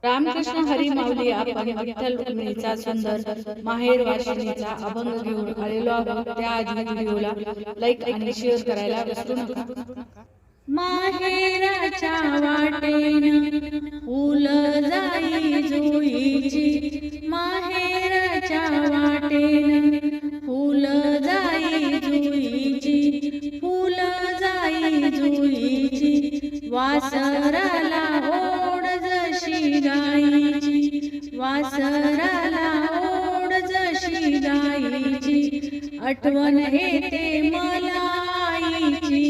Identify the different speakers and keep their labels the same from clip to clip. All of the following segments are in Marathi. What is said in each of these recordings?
Speaker 1: रामकृष्ण हरी माऊली. आपण विठ्ठल रुक्मिणीचा सुंदर माहेर वाशिनीचा अभंग घेऊन आलेलो आहोत. त्याआधी व्हिडिओला लाईक आणि शेअर करायला विसरू नका. माहेराच्या वाटेन फुल जाई जुईची, माहेराच्या वाटेन फुल जाई जुईची, फुल जाई जुईची, वासराला ओढ जशी गाईची, वासराला ओढ जशी गाईची, आठवण येते मला आईची,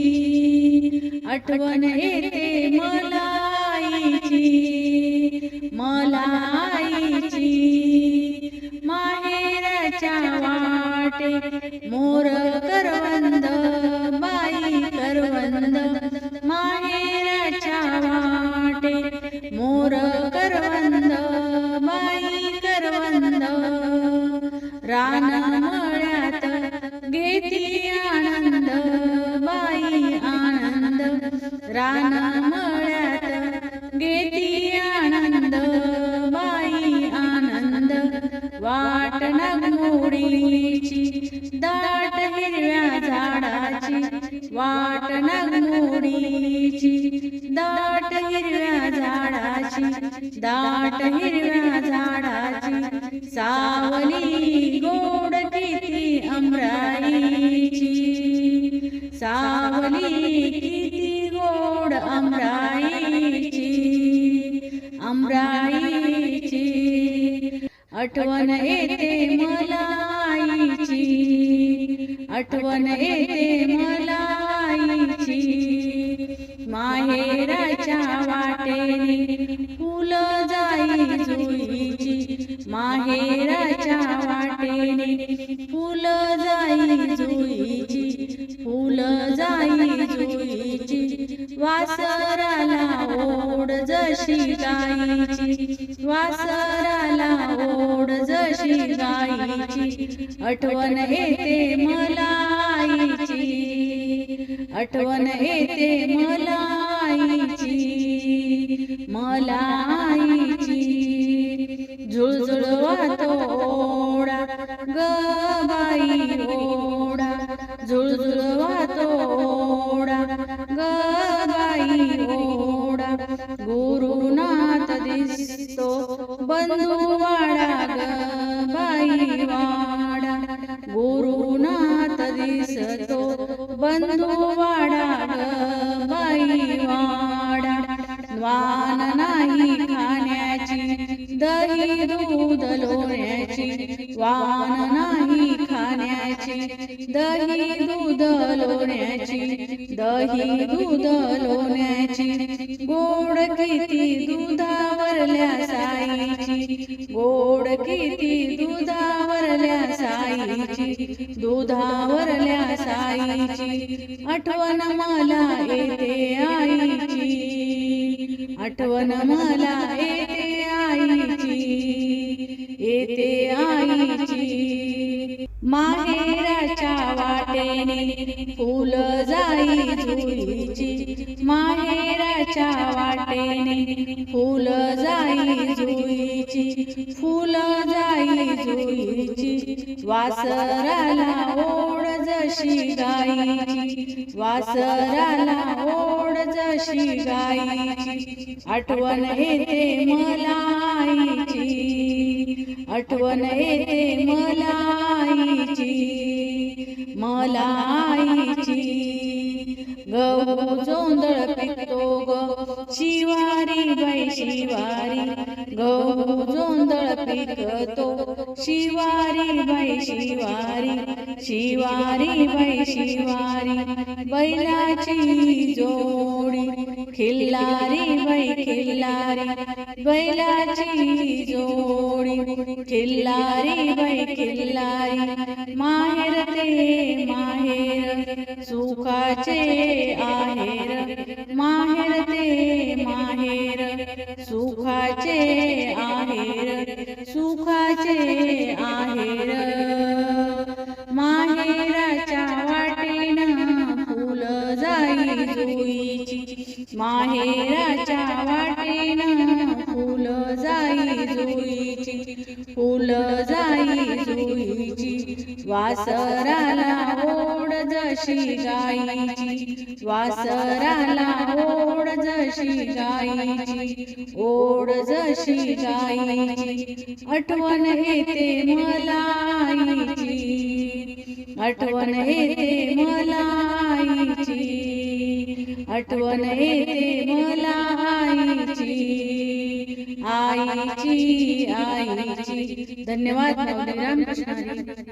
Speaker 1: आठवण येते मला आईची, मला आईची. माहेराच्या वाटे मोर करवंद, बाई करवंद, माहेराच्या वाटे मोर करवंद, बाई करवंद, रान मळ्यात घेती आनंद, बाई आनंद, रान मळ्यात घेती आनंद, बाई आनंद, वाट नागमोडीची दाट हिरव्या झाडाची, वाट नागमोडीची दाट हिरव्या झाडाची, दाट हिरव्या झाडाची, सावली गोड किती आमराईची, सावली किती गोड आमराईची, आमराईची, आठवण येते मला आईची, आठवण येते मला आईची. माहेराच्या वाटेने फुल जाई जुईची, माहेराच्या वाटेने फुल जाई जुईची, फुल जाई जुईची, वासराला ओढ जशी गाईची, वासराला ओढ जशी गाईची, आठवण येते मला आईची, आठवण येते मला आईची, मला आईची. झुळझुळवातो ओढा ग बाई ओढा, झुळझुळवातो ओढा ग बाई ओढा, गुरुनाथ दिसतो बंधुवाडा ग बाई वाडा, गुरुनाथ दिसतो बंधुवाडा ग बाई वाडा, वान नाही खाण्याची दही दूध लोण्याची, वान नाही खाण्याची दही दूध लोण्याची, दही दूध लोण्याची, गोड किती दुधावरल्या साईची, गोड किती दुधावरल्या साईची, दुधावरल्या साईची, आठवण मला येते आईची, आठवण मला येते आईची, येते आईची. माहेराच्या वाटेने फुल जाई जुईची, माहेराच्या वाटेने फुल जाई जुईची, फुल जाई जुईची, वासराला ओढ जशी गाईची, वासराला ओढ जशी गाईची, आठवण येते मला आईची, आठवण येते मला आईची, मला आईची. गहू जोंधळ पिकतो ग शिवारी बाई शिवारी, गहू जोंधळ पिकतो शिवारी बाई शिवारी, शिवारी बाई शिवारी, बैलाची जोडी खिल्लारी बाई खिल्लारी, बैलाची जोडी खिल्लारी बाई खिल्लारी, माहेर ते माहेर सुखाचे आहेर, माहेर ते माहेर सुखाचे आहेर, सुखाचे आहेर. माहेराच्या वाटेन फुल जाई जुईची, माहेराच्या वाटेन फुल जाई जुईची, फुल जाई जुईची, वासराला ओढ जशी गाईची, वासराला ओढ जशी गाईची, ओढ जशी गाईची, आठवण येते मला आईची, आठवण येते मला आईची, आठवण येते मला आईची, आईची, आईची. धन्यवाद. रामकृष्ण हरी.